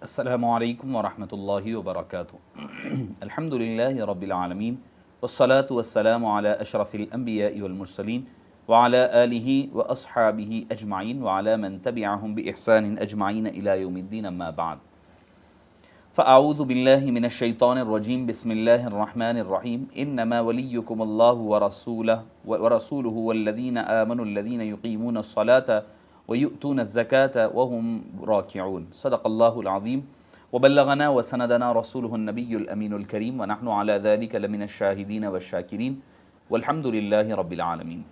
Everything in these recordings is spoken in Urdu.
السلام علیکم ورحمۃ اللہ وبرکاتہ الحمد للہ رب العالمین والصلاة والسلام علی اشرف الانبیاء والمرسلین وعلی آلہ واصحابہ اجمعین وعلی من تبعہم باحسان اجمعین الی یوم الدین اما بعد فاعوذ باللہ من الشیطان الرجیم بسم اللہ الرحمن الرحیم انما ولیکم اللہ ورسولہ والذین آمنوا الذین یقیمون الصلاة وَيُؤْتُونَ الزَّكَاةَ وَهُمْ رَاكِعُونَ صدق اللہ العظیم وبلغنا وسندنا رسوله النبی الامین الکریم ونحن على ذلك لمن الشاہدین والشاکرین والحمد للہ رب العالمین۔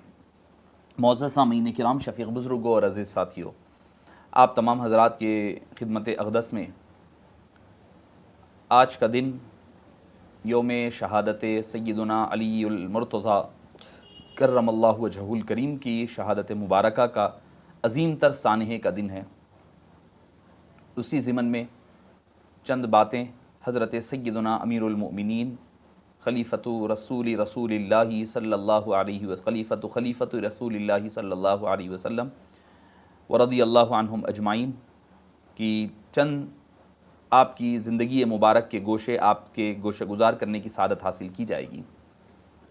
معزز سامعین کرام، شفیق بزرگوں اور عزیز ساتھیوں، آپ تمام حضرات کے خدمت اقدس میں آج کا دن یوم شہادت سیدنا علی المرتضیٰ کرم اللہ وجہہ الکریم کی شہادت مبارکہ کا عظیم تر سانحے کا دن ہے۔ اسی ضمن میں چند باتیں حضرت سیدنا امیر المؤمنین خلیفۃ رسول اللہ صلی اللہ علیہ وسلم خلیفۃ رسول اللہ صلی اللہ علیہ وسلم ورضی اللہ عنہم اجمعین کی چند آپ کی زندگی مبارک کے گوشے، آپ کے گوشے گزار کرنے کی سعادت حاصل کی جائے گی۔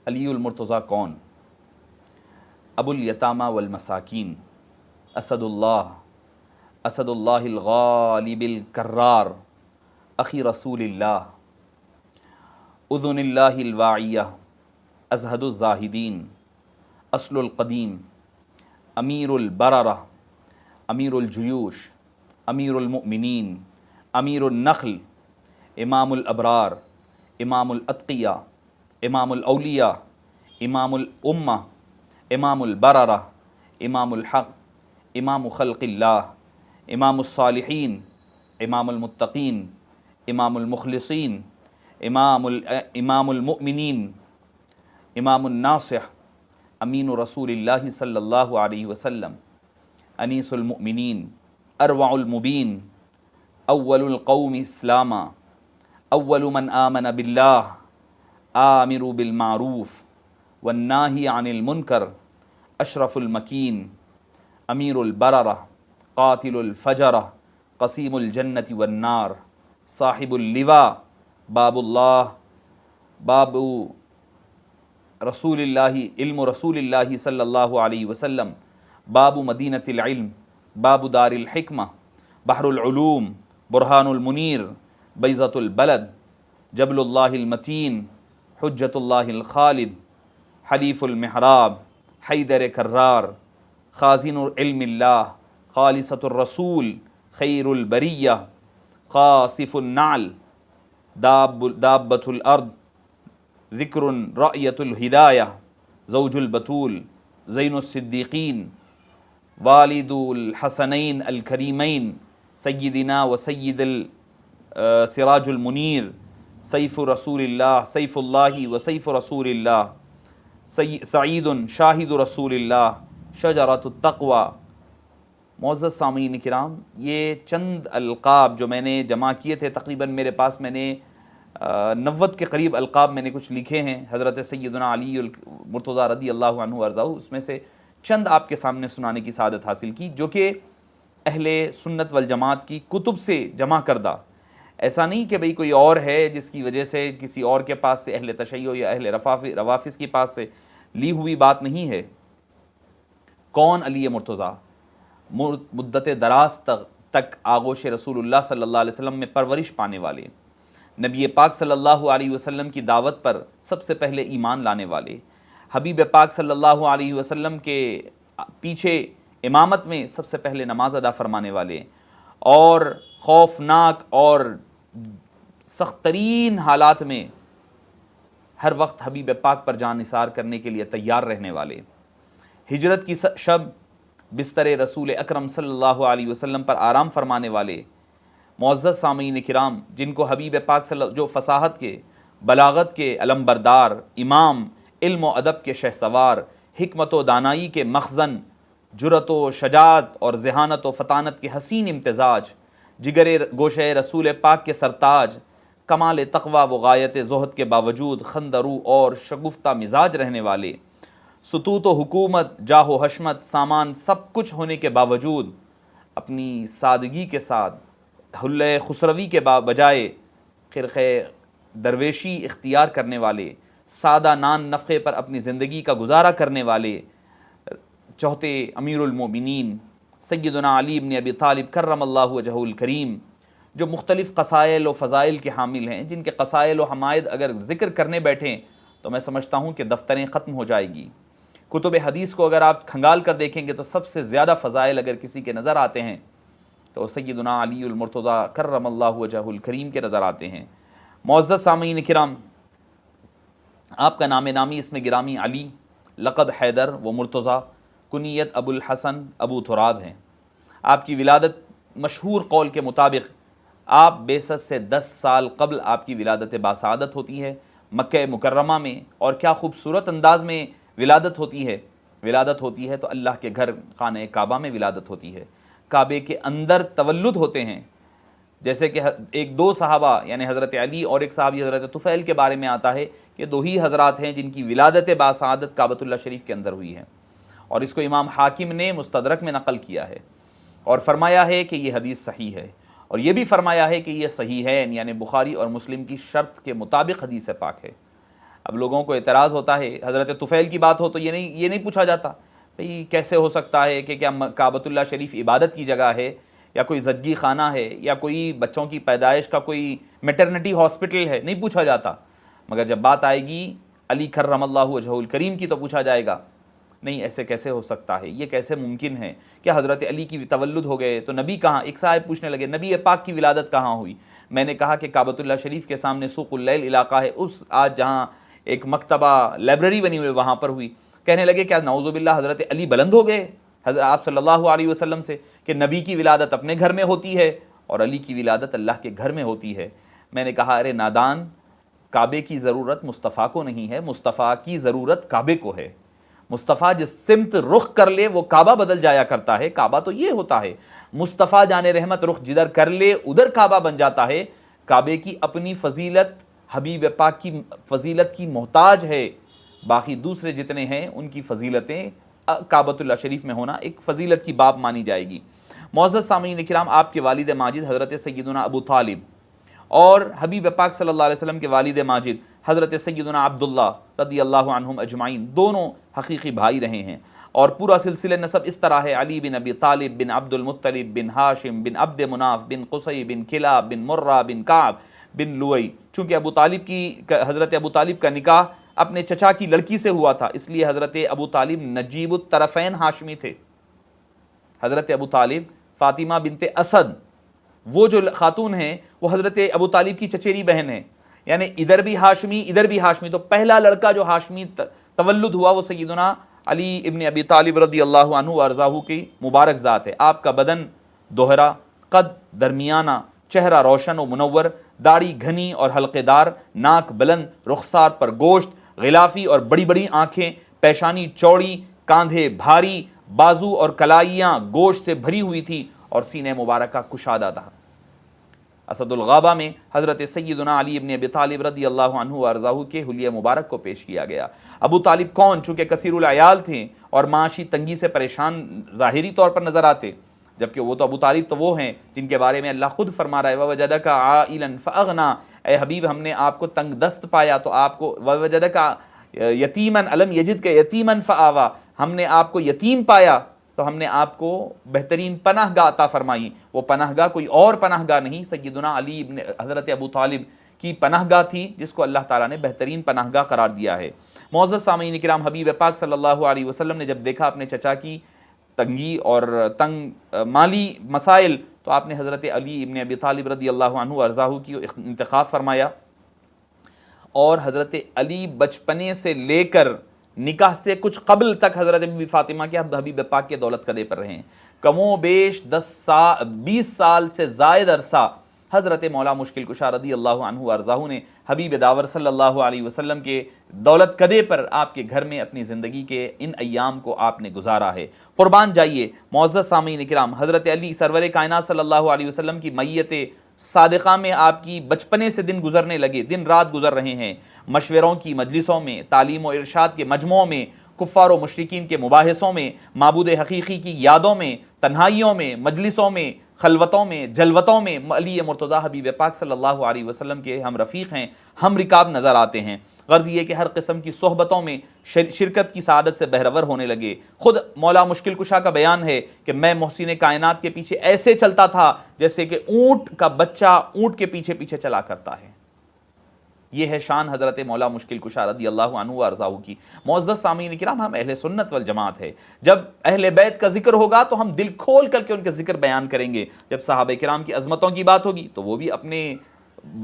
علی المرتضیٰ کون؟ ابو الیتامہ والمساکین، اسد اللہ الغالب الکرار، اخی رسول اللہ، اذن اللہ الواعیہ، ازہد الزاہدین، اصل القدیم، امیر البررہ، امیر الجیوش، امیر المؤمنین، امیر النخل، امام الابرار، امام الاتقیاء، امام الاولیاء، امام الامہ، امام البررہ، امام الحق، امام خلق اللہ، امام الصالحین، امام المتقین، امام المخلصین، امام المؤمنین، امام الناصح، امین رسول اللہ صلی اللہ علیہ وسلم، انیس المؤمنین، اروع المبین، اول القوم اسلاما، اول من آمن باللہ، آمر بالمعروف والناہی عن المنکر، اشرف المکین، امیر البررہ، قاتل الفجرہ، قسیم الجنت والنار، صاحب اللواء، باب اللہ، باب رسول اللہ، علم رسول اللہ صلی اللہ علیہ وسلم، باب مدینۃ العلم، باب دار الحکمہ، بحر العلوم، برہان المنیر، بیضۃ البلد، جبل اللہ المتین، حجۃ اللہ الخالد، حلیف المحراب، حیدر کرار، خازن علم اللہ، خالصۃ الرسول، خیر البریہ، قاصف النعل، دابۃ الارض، ذکر رأیۃ الہدایہ، زوج البتول، زین الصدیقین، والد الحسنین الکریمین، سیدنا و سید سراج المنیر، سیف رسول اللہ، سیف اللہ و سیف رسول اللہ، سعید شاہد رسول اللہ، شجرۃ التقوی۔ معزز سامعین کرام، یہ چند القاب جو میں نے جمع کیے تھے، تقریباً میرے پاس میں نے 90 کے قریب القاب میں نے کچھ لکھے ہیں حضرت سیدنا علی المرتضیٰ رضی اللہ عنہ وارضاہ، اس میں سے چند آپ کے سامنے سنانے کی سعادت حاصل کی، جو کہ اہل سنت والجماعت کی کتب سے جمع کردہ، ایسا نہیں کہ بھئی کوئی اور ہے جس کی وجہ سے کسی اور کے پاس سے اہل تشیع یا اہل روافظ کے پاس سے لی ہوئی بات نہیں ہے۔ کون علی مرتضیٰ؟ مدت دراز تک آغوش رسول اللہ صلی اللہ علیہ وسلم میں پرورش پانے والے، نبی پاک صلی اللہ علیہ وسلم کی دعوت پر سب سے پہلے ایمان لانے والے، حبیب پاک صلی اللہ علیہ وسلم کے پیچھے امامت میں سب سے پہلے نماز ادا فرمانے والے، اور خوفناک اور سخت ترین حالات میں ہر وقت حبیب پاک پر جان نثار کرنے کے لیے تیار رہنے والے، ہجرت کی شب بستر رسول اکرم صلی اللہ علیہ وسلم پر آرام فرمانے والے، معزز سامعین کرام، جن کو حبیب پاک جو فصاحت کے، بلاغت کے علم بردار، امام، علم و ادب کے شہسوار، حکمت و دانائی کے مخزن، جرأت و شجاعت اور ذہانت و فطانت کے حسین امتزاج، جگر گوشہ رسول پاک کے سرتاج، کمال تقوی و غایت زہد کے باوجود خندرو اور شگفتہ مزاج رہنے والے، سطوت و حکومت، جاہ و حشمت، سامان سب کچھ ہونے کے باوجود اپنی سادگی کے ساتھ حلۂ خسروی کے بجائے خرقہ درویشی اختیار کرنے والے، سادہ نان نفقے پر اپنی زندگی کا گزارا کرنے والے چوتھے امیر المومنین سیدنا علی بن ابی طالب کرم اللہ وجہہ الکریم، جو مختلف قصائل و فضائل کے حامل ہیں، جن کے قصائل و حمائد اگر ذکر کرنے بیٹھیں تو میں سمجھتا ہوں کہ دفتریں ختم ہو جائے گی۔ کتب حدیث کو اگر آپ کھنگال کر دیکھیں گے تو سب سے زیادہ فضائل اگر کسی کے نظر آتے ہیں تو سیدنا علی المرتضیٰ کرم اللہ وجہہ الکریم کے نظر آتے ہیں۔ معزز سامعین کرام، آپ کا نام نامی اسم گرامی علی، لقب حیدر و مرتضیٰ، کنیت ابو الحسن ابو تراب ہیں۔ آپ کی ولادت مشہور قول کے مطابق آپ بعثت سے 10 سال قبل آپ کی ولادت باسعادت ہوتی ہے مکہ مکرمہ میں، اور کیا خوبصورت انداز میں ولادت ہوتی ہے تو اللہ کے گھر خانہ کعبہ میں ولادت ہوتی ہے، کعبے کے اندر تولد ہوتے ہیں۔ جیسے کہ ایک دو صحابہ یعنی حضرت علی اور ایک صحابی حضرت طفیل کے بارے میں آتا ہے کہ دو ہی حضرات ہیں جن کی ولادت باسعادت کعبۃ اللہ شریف کے اندر ہوئی ہے، اور اس کو امام حاکم نے مستدرک میں نقل کیا ہے اور فرمایا ہے کہ یہ حدیث صحیح ہے، اور یہ بھی فرمایا ہے کہ یہ صحیح ہے یعنی بخاری اور مسلم کی شرط کے مطابق حدیث پاک ہے۔ اب لوگوں کو اعتراض ہوتا ہے، حضرت طفیل کی بات ہو تو یہ نہیں پوچھا جاتا بھئی کیسے ہو سکتا ہے کہ کیا کعبۃ اللہ شریف عبادت کی جگہ ہے یا کوئی زچگی خانہ ہے یا کوئی بچوں کی پیدائش کا کوئی میٹرنٹی ہاسپٹل ہے، نہیں پوچھا جاتا۔ مگر جب بات آئے گی علی کرم اللہ وجہہ الکریم کی تو پوچھا جائے گا، نہیں ایسے کیسے ہو سکتا ہے، یہ کیسے ممکن ہے، کیا حضرت علی کی تولد ہو گئے تو نبی کہاں؟ ایک صاحب پوچھنے لگے نبی پاک کی ولادت کہاں ہوئی؟ میں نے کہا کہ کعبۃ اللہ شریف کے سامنے سوق اللیل علاقہ ہے، اس آج جہاں ایک مکتبہ لائبریری بنی ہوئی وہاں پر ہوئی۔ کہنے لگے کیا نعوذ باللہ حضرت علی بلند ہو گئے حضرت آپ صلی اللہ علیہ وسلم سے کہ نبی کی ولادت اپنے گھر میں ہوتی ہے اور علی کی ولادت اللہ کے گھر میں ہوتی ہے؟ میں نے کہا ارے نادان، کعبے کی ضرورت مصطفیٰ کو نہیں ہے، مصطفیٰ کی ضرورت کعبے کو ہے۔ مصطفیٰ جس سمت رخ کر لے وہ کعبہ بدل جایا کرتا ہے، کعبہ تو یہ ہوتا ہے۔ مصطفیٰ جان رحمت رخ جدھر کر لے ادھر کعبہ بن جاتا ہے۔ کعبے کی اپنی فضیلت حبیب پاک کی فضیلت کی محتاج ہے، باقی دوسرے جتنے ہیں ان کی فضیلتیں کعبۃ اللہ شریف میں ہونا ایک فضیلت کی باب مانی جائے گی۔ معزز سامعین کرام، آپ کے والد ماجد حضرت سیدنا ابو طالب اور حبیب پاک صلی اللہ علیہ وسلم کے والد ماجد حضرت سیدنا عبداللہ رضی اللہ عنہم اجمعین دونوں حقیقی بھائی رہے ہیں، اور پورا سلسلہ نسب اس طرح ہے: علی بن ابی طالب بن عبد المطلب بن ہاشم بن عبد مناف بن قصی بن کلاب بن مرہ بن کعب بن لوئی۔ چونکہ حضرت ابو طالب کا نکاح اپنے چچا کی لڑکی سے ہوا تھا، اس لیے حضرت ابو طالب نجیب الطرفین ہاشمی تھے۔ حضرت ابو طالب فاطمہ بنت اسد وہ جو خاتون ہیں وہ حضرت ابو طالب کی چچیری بہن ہیں، یعنی ادھر بھی ہاشمی ادھر بھی ہاشمی۔ تو پہلا لڑکا جو ہاشمی تولد ہوا وہ سیدنا علی ابن ابی طالب رضی اللہ عنہ وارضاہ کی مبارک ذات ہے۔ آپ کا بدن دوہرا، قد درمیانہ، چہرہ روشن و منور، داڑھی گھنی اور حلقے دار، ناک بلند، رخسار پر گوشت، غلافی اور بڑی بڑی آنکھیں، پیشانی چوڑی، کاندھے بھاری، بازو اور کلائیاں گوشت سے بھری ہوئی تھی اور سینہ مبارکہ کشادہ تھا۔ اسد الغابہ میں حضرت سیدنا علی ابن ابی طالب رضی اللہ عنہ وارضاہ کے حلیہ مبارک کو پیش کیا گیا۔ ابو طالب کون؟ چونکہ کثیر العیال تھے اور معاشی تنگی سے پریشان ظاہری طور پر نظر آتے، جبکہ وہ تو ابو طالب تو وہ ہیں جن کے بارے میں اللہ خود فرما رہا ہے وَوَجَدَكَ عَائِلًا فَأَغْنَا، اے حبیب ہم نے آپ کو تنگ دست پایا تو آپ کو وَوَجَدَكَ یتیمًا أَلَمْ يَجِدْكَ يَتِيمًا فَآوَا، ہم نے آپ کو یتیم پایا تو ہم نے آپ کو بہترین پناہ گاہ عطا فرمائی۔ وہ پناہ گاہ کوئی اور پناہ گاہ نہیں، سیدنا علی ابن حضرت ابو طالب کی پناہ گاہ تھی جس کو اللہ تعالیٰ نے بہترین پناہ گاہ قرار دیا ہے۔ معزز سامعین کرام، حبیب پاک صلی اللہ علیہ وسلم نے جب دیکھا اپنے چچا کی تنگی اور تنگ مالی مسائل تو آپ نے حضرت علی ابن ابی طالب رضی اللہ عنہ ارضاہ کی انتخاب فرمایا، اور حضرت علی بچپنے سے لے کر نکاح سے کچھ قبل تک حضرت بی فاطمہ کے حبیب پاک کے دولت قدے پر رہے ہیں۔ کم و بیش 20 سال سے زائد عرصہ حضرت مولا مشکل کشا رضی اللہ عنہ ارضاہ نے حبیب داور صلی اللہ علیہ وسلم کے دولت قدے پر آپ کے گھر میں اپنی زندگی کے ان ایام کو آپ نے گزارا ہے۔ قربان جائیے معزز سامعین کرام، حضرت علی سرور کائنات صلی اللہ علیہ وسلم کی میت صادقہ میں آپ کی بچپنے سے دن گزرنے لگے، دن رات گزر رہے ہیں، مشوروں کی مجلسوں میں، تعلیم و ارشاد کے مجموعوں میں، کفار و مشرکین کے مباحثوں میں، معبود حقیقی کی یادوں میں، تنہائیوں میں، مجلسوں میں، خلوتوں میں جلوتوں میں علی مرتضیٰ حبیب پاک صلی اللہ علیہ وسلم کے ہم رفیق ہیں، ہم رکاب نظر آتے ہیں۔ غرض یہ کہ ہر قسم کی صحبتوں میں شرکت کی سعادت سے بہرور ہونے لگے۔ خود مولا مشکل کشا کا بیان ہے کہ میں محسن کائنات کے پیچھے ایسے چلتا تھا جیسے کہ اونٹ کا بچہ اونٹ کے پیچھے پیچھے چلا کرتا ہے۔ یہ ہے شان حضرت مولا مشکل کشا رضی اللہ عنہ و ارضاہ کی۔ معزز سامعین کرام، ہم اہل سنت والجماعت ہے، جب اہل بیت کا ذکر ہوگا تو ہم دل کھول کر کے ان کے ذکر بیان کریں گے، جب صحابہ کرام کی عظمتوں کی بات ہوگی تو وہ بھی اپنے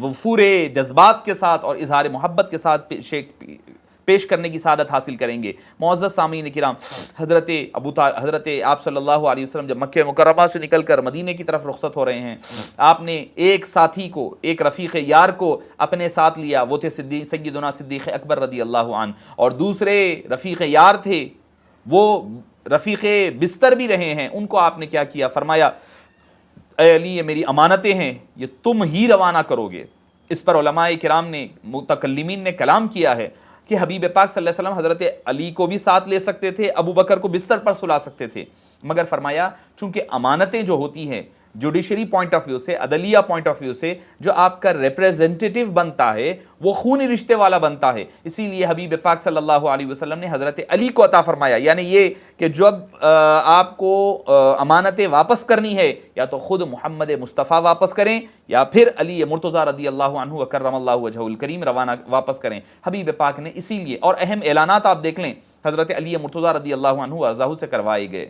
وفور جذبات کے ساتھ اور اظہار محبت کے ساتھ پیش کرنے کی سعادت حاصل کریں گے۔ معزز سامعین کرام، حضرت آپ صلی اللہ علیہ وسلم جب مکہ مکرمہ سے نکل کر مدینے کی طرف رخصت ہو رہے ہیں، آپ نے ایک ساتھی کو، ایک رفیق یار کو اپنے ساتھ لیا، وہ تھے سیدنا صدیق اکبر رضی اللہ عنہ، اور دوسرے رفیق یار تھے، وہ رفیق بستر بھی رہے ہیں، ان کو آپ نے کیا کیا؟ فرمایا اے علی، یہ میری امانتیں ہیں، یہ تم ہی روانہ کرو گے۔ اس پر علماء کرام نے، متکلمین نے کلام کیا ہے کہ حبیب پاک صلی اللہ علیہ وسلم حضرت علی کو بھی ساتھ لے سکتے تھے، ابو بکر کو بستر پر سلا سکتے تھے، مگر فرمایا چونکہ امانتیں جو ہوتی ہیں جوڈیشری پوائنٹ آف ویو سے، عدلیہ پوائنٹ آف ویو سے، جو آپ کا ریپریزنٹیٹیو بنتا ہے وہ خونی رشتے والا بنتا ہے، اسی لیے حبیب پاک صلی اللہ علیہ وسلم نے حضرت علی کو عطا فرمایا۔ یعنی یہ کہ جب آپ کو امانتیں واپس کرنی ہے، یا تو خود محمد مصطفیٰ واپس کریں یا پھر علی مرتضیٰ رضی اللہ عنہ وکرم اللہ وجہہ الکریم روانہ واپس کریں۔ حبیب پاک نے اسی لیے، اور اہم اعلانات آپ دیکھ لیں، حضرت علی مرتضیٰ رضی اللہ عنہ ارضاہ سے کروائے گئے۔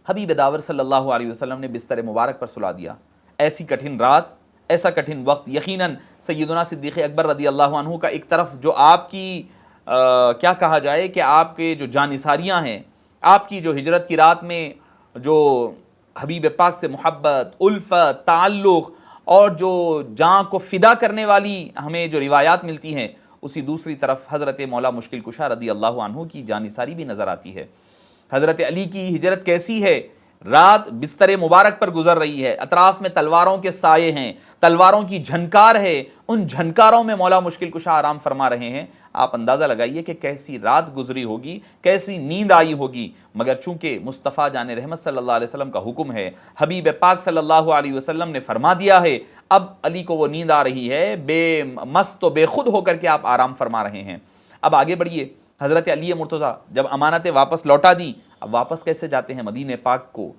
حبیب داور صلی اللہ علیہ وسلم نے بستر مبارک پر سلا دیا۔ ایسی کٹھن رات، ایسا کٹھن وقت، یقیناً سیدنا صدیق اکبر رضی اللہ عنہ کا ایک طرف جو آپ کی کیا کہا جائے کہ آپ کے جو جانثاریاں ہیں، آپ کی جو ہجرت کی رات میں جو حبیب پاک سے محبت، الفت، تعلق اور جو جان کو فدا کرنے والی ہمیں جو روایات ملتی ہیں، اسی دوسری طرف حضرت مولا مشکل کشا رضی اللہ عنہ کی جانثاری بھی نظر آتی ہے۔ حضرت علی کی ہجرت کیسی ہے؟ رات بستر مبارک پر گزر رہی ہے، اطراف میں تلواروں کے سائے ہیں، تلواروں کی جھنکار ہے، ان جھنکاروں میں مولا مشکل کشا آرام فرما رہے ہیں۔ آپ اندازہ لگائیے کہ کیسی رات گزری ہوگی، کیسی نیند آئی ہوگی، مگر چونکہ مصطفیٰ جان رحمت صلی اللہ علیہ وسلم کا حکم ہے، حبیب پاک صلی اللہ علیہ وسلم نے فرما دیا ہے، اب علی کو وہ نیند آ رہی ہے، بے مست و بے خود ہو کر کے آپ آرام فرما رہے ہیں۔ اب آگے بڑھیے، حضرت علی مرتضیٰ جب امانتیں واپس لوٹا دی، اب واپس کیسے جاتے ہیں مدینہ پاک کو؟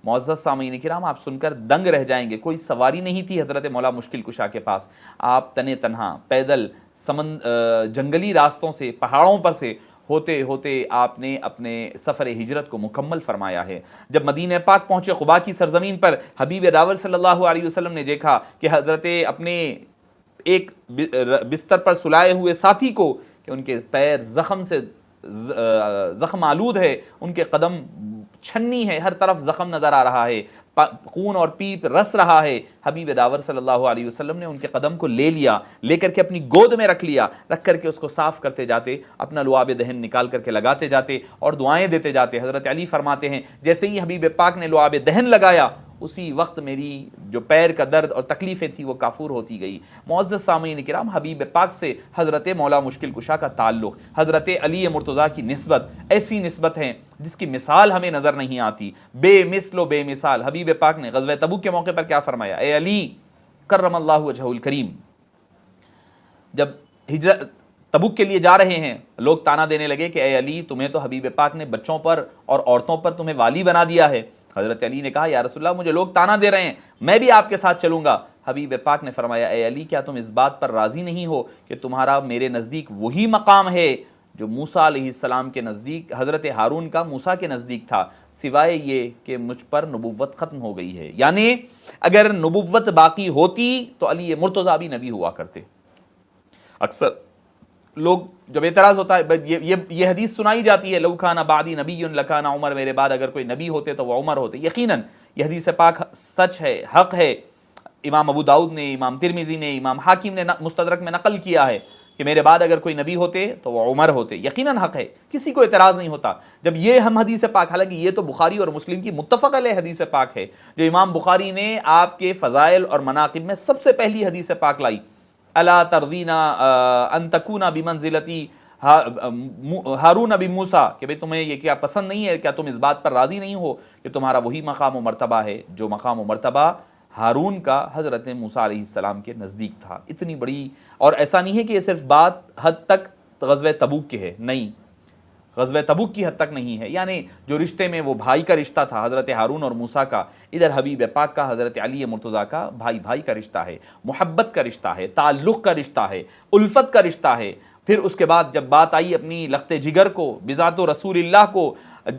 معزز سامعین کرام، آپ سن کر دنگ رہ جائیں گے، کوئی سواری نہیں تھی حضرت مولا مشکل کشا کے پاس، آپ تنے تنہا پیدل جنگلی راستوں سے، پہاڑوں پر سے ہوتے ہوتے آپ نے اپنے سفر ہجرت کو مکمل فرمایا ہے۔ جب مدینہ پاک پہنچے، قباء کی سرزمین پر، حبیب داور صلی اللہ علیہ وسلم نے دیکھا کہ حضرت اپنے ایک بستر پر سلائے ہوئے ساتھی کو کہ ان کے پیر زخم آلود ہے، ان کے قدم چھنی ہے، ہر طرف زخم نظر آ رہا ہے، خون اور پیپ رس رہا ہے۔ حبیب داور صلی اللہ علیہ وسلم نے ان کے قدم کو لے لیا، لے کر کے اپنی گود میں رکھ لیا، رکھ کر کے اس کو صاف کرتے جاتے، اپنا لعاب دہن نکال کر کے لگاتے جاتے اور دعائیں دیتے جاتے۔ حضرت علی فرماتے ہیں جیسے ہی حبیب پاک نے لعاب دہن لگایا، اسی وقت میری جو پیر کا درد اور تکلیفیں تھی وہ کافور ہوتی گئی۔ معزز سامعین کرام، حبیب پاک سے حضرت مولا مشکل کشا کا تعلق، حضرت علی مرتضیٰ کی نسبت ایسی نسبت ہے جس کی مثال ہمیں نظر نہیں آتی، بے مثل و بے مثال۔ حبیب پاک نے غزوہ تبوک کے موقع پر کیا فرمایا؟ اے علی کرم اللہ وجہہ الکریم، جب ہجرت تبوک کے لیے جا رہے ہیں، لوگ تانا دینے لگے کہ اے علی، تمہیں تو حبیب پاک نے بچوں پر اور عورتوں پر تمہیں والی بنا دیا ہے۔ حضرت علی نے کہا یا رسول اللہ، مجھے لوگ تانا دے رہے ہیں، میں بھی آپ کے ساتھ چلوں گا۔ حبیب پاک نے فرمایا اے علی، کیا تم اس بات پر راضی نہیں ہو کہ تمہارا میرے نزدیک وہی مقام ہے جو موسیٰ علیہ السلام کے نزدیک، حضرت ہارون کا موسیٰ کے نزدیک تھا، سوائے یہ کہ مجھ پر نبوت ختم ہو گئی ہے۔ یعنی اگر نبوت باقی ہوتی تو علی مرتضیٰ بھی نبی ہوا کرتے۔ اکثر لوگ جب اعتراض ہوتا ہے، یہ حدیث سنائی جاتی ہے، لو کان بعدی نبی لکان عمر، میرے بعد اگر کوئی نبی ہوتے تو وہ عمر ہوتے۔ یقیناً یہ حدیث پاک سچ ہے، حق ہے۔ امام ابو داؤد نے، امام ترمذی نے، امام حاکم نے مستدرک میں نقل کیا ہے کہ میرے بعد اگر کوئی نبی ہوتے تو وہ عمر ہوتے۔ یقیناً حق ہے، کسی کو اعتراض نہیں ہوتا جب یہ ہم حدیث پاک، حالانکہ یہ تو بخاری اور مسلم کی متفق علیہ حدیث پاک ہے، جو امام بخاری نے آپ کے فضائل اور مناقب میں سب سے پہلی حدیث پاک لائی، الا ترضینا ان تکونا بمنزلتی ہارون ابی موسیٰ کہ بھئی تمہیں یہ کیا پسند نہیں ہے، کیا تم اس بات پر راضی نہیں ہو کہ تمہارا وہی مقام و مرتبہ ہے جو مقام و مرتبہ ہارون کا حضرت موسیٰ علیہ السلام کے نزدیک تھا۔ اتنی بڑی، اور ایسا نہیں ہے کہ یہ صرف بات حد تک غزوہ تبوک کی ہے، نہیں، غزوہ تبوک کی حد تک نہیں ہے، یعنی جو رشتے میں وہ بھائی کا رشتہ تھا حضرت ہارون اور موسیٰ کا، ادھر حبیب پاک کا حضرت علی مرتضیٰ کا بھائی بھائی کا رشتہ ہے، محبت کا رشتہ ہے، تعلق کا رشتہ ہے، الفت کا رشتہ ہے۔ پھر اس کے بعد جب بات آئی اپنی لخت جگر کو، بذات و رسول اللہ کو،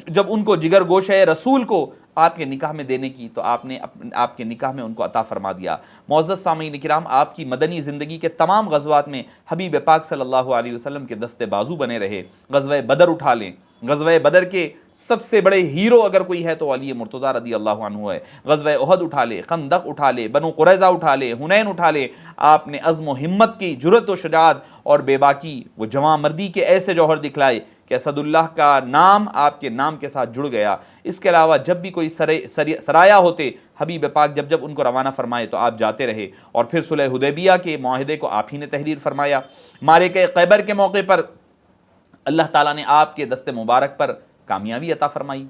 جب ان کو جگر گوشہ رسول کو آپ کے نکاح میں دینے کی، تو آپ نے آپ کے نکاح میں ان کو عطا فرما دیا۔ معزز سامعین کرام، آپ کی مدنی زندگی کے تمام غزوات میں حبیب پاک صلی اللہ علیہ وسلم کے دستے بازو بنے رہے۔ غزوہ بدر اٹھا لیں، غزوہ بدر کے سب سے بڑے ہیرو اگر کوئی ہے تو علی مرتضیٰ رضی اللہ عنہ ہے۔ غزوہ احد اٹھا لے، خندق اٹھا لے، بنو قریظہ اٹھا لے، حنین اٹھا لے، آپ نے عزم و ہمت کی، جرأت و شجاعت اور بے باکی، وہ جواں مردی کے ایسے جوہر دکھلائے کہ اسد اللہ کا نام آپ کے نام کے ساتھ جڑ گیا۔ اس کے علاوہ جب بھی کوئی سرایہ ہوتے، حبیب پاک جب ان کو روانہ فرمائے تو آپ جاتے رہے، اور پھر صلح حدیبیہ کے معاہدے کو آپ ہی نے تحریر فرمایا۔ معرکہ خیبر کے موقع پر اللہ تعالیٰ نے آپ کے دست مبارک پر کامیابی عطا فرمائی۔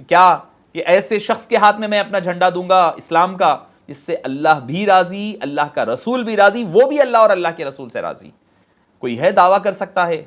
کیا کہ ایسے شخص کے ہاتھ میں میں اپنا جھنڈا دوں گا اسلام کا جس سے اللہ بھی راضی، اللہ کا رسول بھی راضی، وہ بھی اللہ اور اللہ کے رسول سے راضی۔ کوئی ہے دعویٰ کر سکتا ہے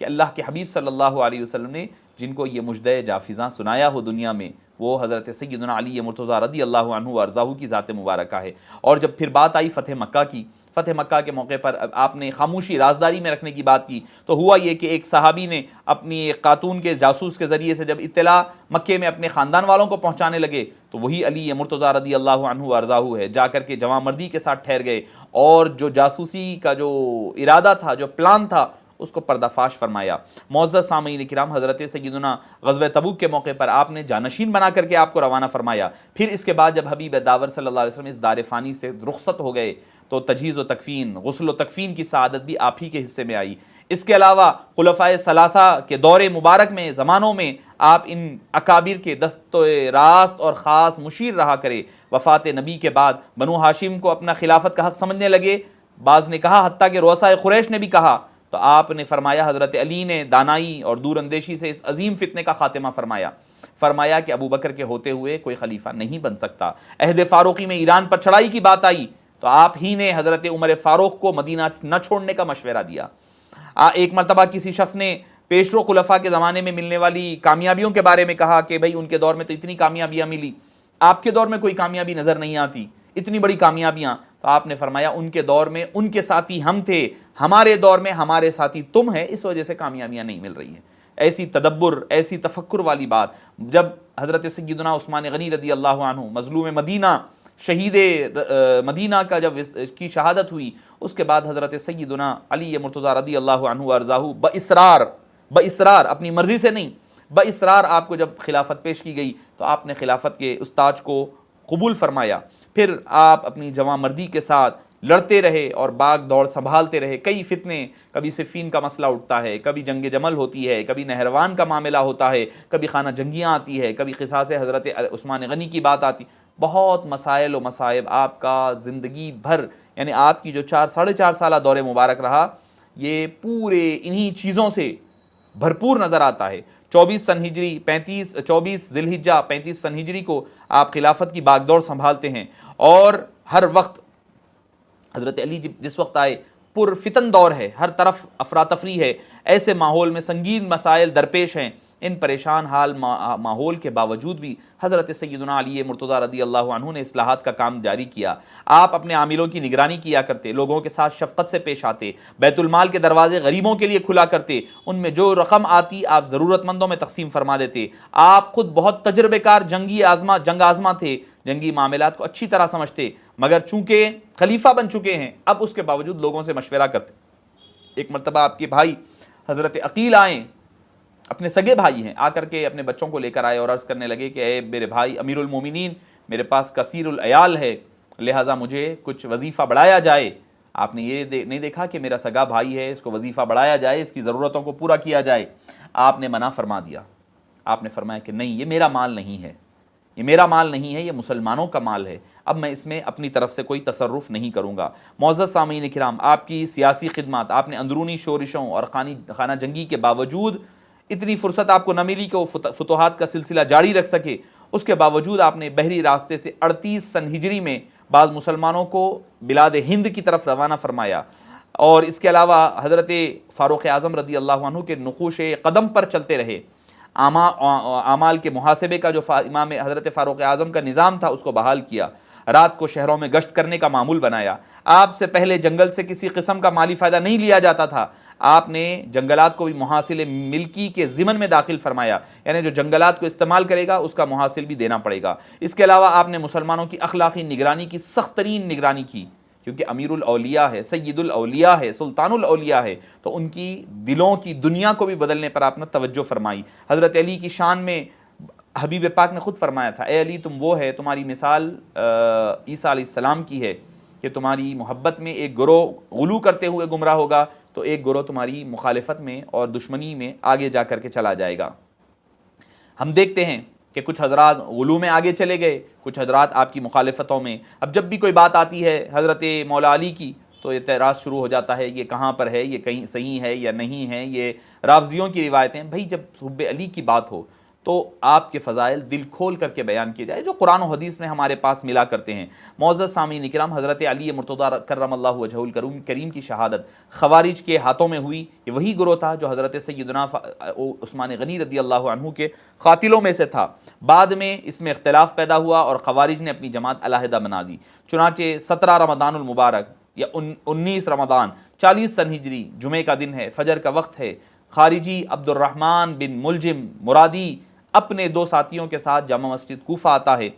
کہ اللہ کے حبیب صلی اللہ علیہ وسلم نے جن کو یہ مجدہ جافزاں سنایا ہو دنیا میں، وہ حضرت سیدنا علی مرتضیٰ رضی اللہ عنہ وارضاہ کی ذات مبارکہ ہے۔ اور جب پھر بات آئی فتح مکہ کی، فتح مکہ کے موقع پر آپ نے خاموشی رازداری میں رکھنے کی بات کی، تو ہوا یہ کہ ایک صحابی نے اپنی ایک خاتون کے جاسوس کے ذریعے سے جب اطلاع مکے میں اپنے خاندان والوں کو پہنچانے لگے تو وہی علی مرتضیٰ رضی اللہ عنہ وارضاہ ہے، جا کر کے جواں مردی کے ساتھ ٹھہر گئے اور جو جاسوسی کا جو ارادہ تھا، جو پلان تھا، اس کو پردہ فاش فرمایا۔ معزز سامعین کرام، حضرت سیدنا غزوہ تبوک کے موقع پر آپ نے جانشین بنا کر کے آپ کو روانہ فرمایا۔ پھر اس کے بعد جب حبیب داور صلی اللہ علیہ وسلم اس دار فانی سے رخصت ہو گئے تو تجہیز و تکفین، غسل و تکفین کی سعادت بھی آپ ہی کے حصے میں آئی۔ اس کے علاوہ خلفائے ثلاثہ کے دور مبارک میں، زمانوں میں آپ ان اکابر کے دست راست اور خاص مشیر رہا کرے۔ وفات نبی کے بعد بنو ہاشم کو اپنا خلافت کا حق سمجھنے لگے، بعض نے کہا حتیٰ کہ رؤساء قریش نے بھی کہا، تو آپ نے فرمایا، حضرت علی نے دانائی اور دور اندیشی سے اس عظیم فتنے کا خاتمہ فرمایا کہ ابو بکر کے ہوتے ہوئے کوئی خلیفہ نہیں بن سکتا۔ عہد فاروقی میں ایران پر چڑھائی کی بات آئی تو آپ ہی نے حضرت عمر فاروق کو مدینہ نہ چھوڑنے کا مشورہ دیا۔ ایک مرتبہ کسی شخص نے پیشرو خلفاء کے زمانے میں ملنے والی کامیابیوں کے بارے میں کہا کہ بھئی ان کے دور میں تو اتنی کامیابیاں ملی، آپ کے دور میں کوئی کامیابی نظر نہیں آتی، اتنی بڑی کامیابیاں۔ تو آپ نے فرمایا ان کے دور میں ان کے ساتھی ہم تھے، ہمارے دور میں ہمارے ساتھی تم ہیں، اس وجہ سے کامیابیاں نہیں مل رہی ہیں۔ ایسی تدبر، ایسی تفکر والی بات جب حضرت سیدنا عثمان غنی رضی اللہ عنہ مظلوم مدینہ، شہید مدینہ کا جب کی شہادت ہوئی، اس کے بعد حضرت سیدنا علی مرتضیٰ رضی اللہ عنہ وارضاہ بإصرار اپنی مرضی سے نہیں، بإصرار آپ کو جب خلافت پیش کی گئی تو آپ نے خلافت کے اس تاج کو قبول فرمایا۔ پھر آپ اپنی جواں مردی کے ساتھ لڑتے رہے اور باغ دوڑ سنبھالتے رہے۔ کئی فتنے، کبھی صفین کا مسئلہ اٹھتا ہے، کبھی جنگ جمل ہوتی ہے، کبھی نہروان کا معاملہ ہوتا ہے، کبھی خانہ جنگیاں آتی ہے، کبھی قصاص حضرت عثمان غنی کی بات آتی، بہت مسائل و مصائب آپ کا زندگی بھر، یعنی آپ کی جو 4.5 سالہ دور مبارک رہا، یہ پورے انہی چیزوں سے بھرپور نظر آتا ہے۔ 24 سن ہجری 24 ذی الحجہ 35 سن ہجری کو آپ خلافت کی باغ دوڑ سنبھالتے ہیں، اور ہر وقت حضرت علی جس وقت آئے پر فتن دور ہے، ہر طرف افراتفری ہے، ایسے ماحول میں سنگین مسائل درپیش ہیں۔ ان پریشان حال ماحول کے باوجود بھی حضرت سیدنا علی مرتضیٰ رضی اللہ عنہ نے اصلاحات کا کام جاری کیا۔ آپ اپنے عاملوں کی نگرانی کیا کرتے، لوگوں کے ساتھ شفقت سے پیش آتے، بیت المال کے دروازے غریبوں کے لیے کھلا کرتے، ان میں جو رقم آتی آپ ضرورت مندوں میں تقسیم فرما دیتے۔ آپ خود بہت تجربے کار جنگ آزما تھے، جنگی معاملات کو اچھی طرح سمجھتے، مگر چونکہ خلیفہ بن چکے ہیں اب اس کے باوجود لوگوں سے مشورہ کرتے۔ ایک مرتبہ آپ کے بھائی حضرت عقیل آئیں، اپنے سگے بھائی ہیں، آ کر کے اپنے بچوں کو لے کر آئے اور عرض کرنے لگے کہ اے میرے بھائی امیر المومنین، میرے پاس کثیر العیال ہے، لہٰذا مجھے کچھ وظیفہ بڑھایا جائے۔ آپ نے یہ نہیں دیکھا کہ میرا سگا بھائی ہے، اس کو وظیفہ بڑھایا جائے، اس کی ضرورتوں کو پورا کیا جائے؟ آپ نے منع فرما دیا۔ آپ نے فرمایا کہ نہیں، یہ میرا مال نہیں ہے، یہ میرا مال نہیں ہے، یہ مسلمانوں کا مال ہے، اب میں اس میں اپنی طرف سے کوئی تصرف نہیں کروں گا۔ معزز سامعین کرام، آپ کی سیاسی خدمات، آپ نے اندرونی شورشوں اور خانہ جنگی کے باوجود اتنی فرصت آپ کو نہ ملی کہ وہ فتوحات کا سلسلہ جاری رکھ سکے، اس کے باوجود آپ نے بحری راستے سے 38 سن ہجری میں بعض مسلمانوں کو بلاد ہند کی طرف روانہ فرمایا، اور اس کے علاوہ حضرت فاروق اعظم رضی اللہ عنہ کے نقوش قدم پر چلتے رہے، اعمال کے محاسبے کا جو امام حضرت فاروق اعظم کا نظام تھا اس کو بحال کیا، رات کو شہروں میں گشت کرنے کا معمول بنایا۔ آپ سے پہلے جنگل سے کسی قسم کا مالی فائدہ نہیں لیا جاتا تھا، آپ نے جنگلات کو بھی محاصل ملکی کے ضمن میں داخل فرمایا، یعنی جو جنگلات کو استعمال کرے گا اس کا محاصل بھی دینا پڑے گا۔ اس کے علاوہ آپ نے مسلمانوں کی اخلاقی نگرانی کی سخت ترین نگرانی کی، کیونکہ امیر الاولیاء ہے، سید الاولیاء ہے، سلطان الاولیاء ہے، تو ان کی دلوں کی دنیا کو بھی بدلنے پر آپ نے توجہ فرمائی۔ حضرت علی کی شان میں حبیب پاک نے خود فرمایا تھا، اے علی تم وہ ہے، تمہاری مثال عیسیٰ علیہ السلام کی ہے کہ تمہاری محبت میں ایک گروہ غلو کرتے ہوئے گمراہ ہوگا تو ایک گروہ تمہاری مخالفت میں اور دشمنی میں آگے جا کر کے چلا جائے گا۔ ہم دیکھتے ہیں کہ کچھ حضرات غلو میں آگے چلے گئے، کچھ حضرات آپ کی مخالفتوں میں۔ اب جب بھی کوئی بات آتی ہے حضرت مولا علی کی تو اعتراض شروع ہو جاتا ہے، یہ کہاں پر ہے، یہ کہیں صحیح ہے یا نہیں ہے، یہ رافضیوں کی روایتیں۔ بھائی جب حب علی کی بات ہو تو آپ کے فضائل دل کھول کر کے بیان کیے جائے جو قرآن و حدیث میں ہمارے پاس ملا کرتے ہیں۔ معزز سامعین اکرام، حضرت علی مرتضیٰ کرم اللہ وجہہ الکریم کی شہادت خوارج کے ہاتھوں میں ہوئی۔ یہ وہی گروہ تھا جو حضرت سیدنا عثمان غنی رضی اللہ عنہ کے قاتلوں میں سے تھا۔ بعد میں اس میں اختلاف پیدا ہوا اور خوارج نے اپنی جماعت علیحدہ بنا دی، چنانچہ 17 رمضان المبارک یا 19 رمضان 40 سن ہجری جمعے کا دن ہے، فجر کا وقت ہے، خارجی عبد الرحمن بن ملجم مرادی اپنے 2 ساتھیوں کے ساتھ جامع مسجد کوفہ آتا ہے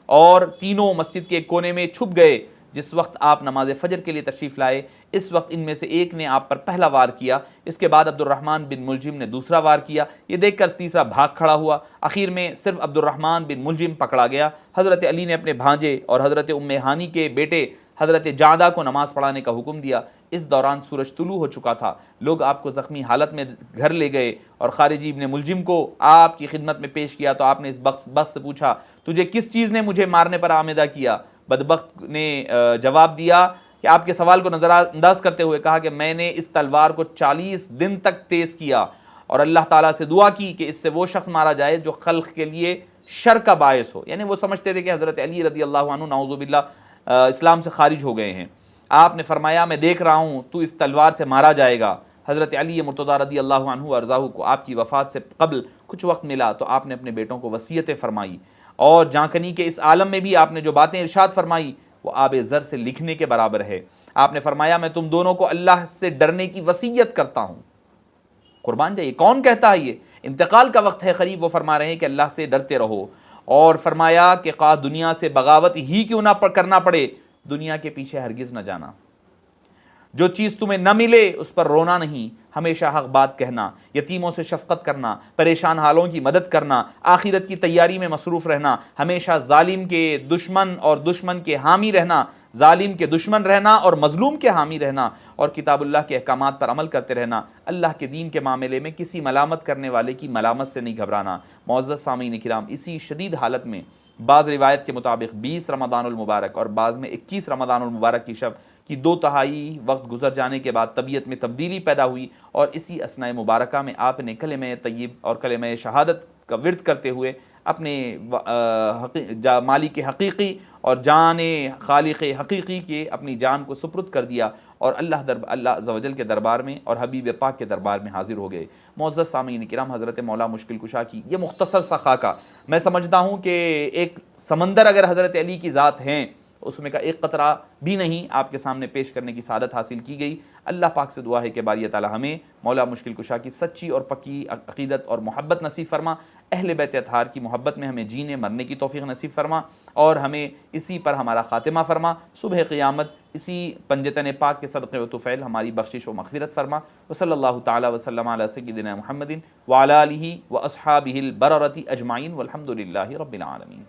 اور تینوں مسجد کے ایک کونے میں چھپ گئے۔ جس وقت آپ نماز فجر کے لیے تشریف لائے اس وقت ان میں سے ایک نے آپ پر پہلا وار کیا، اس کے بعد عبد الرحمن بن ملجم نے دوسرا وار کیا، یہ دیکھ کر تیسرا بھاگ کھڑا ہوا، اخیر میں صرف عبد الرحمن بن ملجم پکڑا گیا۔ حضرت علی نے اپنے بھانجے اور حضرت ام ہانی کے بیٹے حضرت جعدہ کو نماز پڑھانے کا حکم دیا۔ اس دوران سورج طلوع ہو چکا تھا، لوگ آپ کو زخمی حالت میں گھر لے گئے اور خارجی ابن ملجم کو آپ کی خدمت میں پیش کیا تو آپ نے اس بخت سے پوچھا، تجھے کس چیز نے مجھے مارنے پر آمادہ کیا؟ بدبخت نے جواب دیا کہ آپ کے سوال کو نظر انداز کرتے ہوئے کہا کہ میں نے اس تلوار کو 40 دن تک تیز کیا اور اللہ تعالیٰ سے دعا کی کہ اس سے وہ شخص مارا جائے جو خلق کے لیے شر کا باعث ہو۔ یعنی وہ سمجھتے تھے کہ حضرت علی رضی اللہ عنہ نعوذ باللہ اسلام سے خارج ہو گئے ہیں۔ آپ نے فرمایا میں دیکھ رہا ہوں تو اس تلوار سے مارا جائے گا۔ حضرت علی مرتضیٰ رضی اللہ عنہ ارضاہ کو آپ کی وفات سے قبل کچھ وقت ملا تو آپ نے اپنے بیٹوں کو وصیتیں فرمائی، اور جانکنی کے اس عالم میں بھی آپ نے جو باتیں ارشاد فرمائی وہ آب زر سے لکھنے کے برابر ہے۔ آپ نے فرمایا میں تم دونوں کو اللہ سے ڈرنے کی وصیت کرتا ہوں۔ قربان جائیے، کون کہتا ہے یہ؟ انتقال کا وقت ہے قریب، وہ فرما رہے ہیں کہ اللہ سے ڈرتے رہو، اور فرمایا کہ خواہ دنیا سے بغاوت ہی کیوں نہ کرنا پڑے، دنیا کے پیچھے ہرگز نہ جانا۔ جو چیز تمہیں نہ ملے اس پر رونا نہیں، ہمیشہ حق بات کہنا، یتیموں سے شفقت کرنا، پریشان حالوں کی مدد کرنا، آخرت کی تیاری میں مصروف رہنا، ہمیشہ ظالم کے دشمن اور دشمن کے حامی رہنا، ظالم کے دشمن رہنا اور مظلوم کے حامی رہنا، اور کتاب اللہ کے احکامات پر عمل کرتے رہنا، اللہ کے دین کے معاملے میں کسی ملامت کرنے والے کی ملامت سے نہیں گھبرانا۔ معزز سامعین کرام، اسی شدید حالت میں بعض روایت کے مطابق 20 رمضان المبارک اور بعض میں 21 رمضان المبارک کی شب کی 2/3 وقت گزر جانے کے بعد طبیعت میں تبدیلی پیدا ہوئی، اور اسی اثناء مبارکہ میں آپ نے کلمہ طیب اور کلمہ شہادت کا ورد کرتے ہوئے اپنے مالک حقیقی اور جان خالق حقیقی کے اپنی جان کو سپرد کر دیا، اور اللہ عز و جل کے دربار میں اور حبیب پاک کے دربار میں حاضر ہو گئے۔ معزز سامعین کرام، حضرت مولا مشکل کشا کی یہ مختصر سا خاکہ، میں سمجھتا ہوں کہ ایک سمندر اگر حضرت علی کی ذات ہیں اس میں کا ایک قطرہ بھی نہیں آپ کے سامنے پیش کرنے کی سعادت حاصل کی گئی۔ اللہ پاک سے دعا ہے کہ باری تعالی ہمیں مولا مشکل کشا کی سچی اور پکی عقیدت اور محبت نصیب فرما، اہل بیت اطہار کی محبت میں ہمیں جینے مرنے کی توفیق نصیب فرما، اور ہمیں اسی پر ہمارا خاتمہ فرما، صبح قیامت اسی پنجتن پاک کے صدقے و طفیل ہماری بخشش و مغفرت فرما۔ وصلی اللہ تعالی وسلم علی سیدنا محمد وعلی آلہ واصحابہ البررۃ اجمعین والحمد للہ رب العالمین۔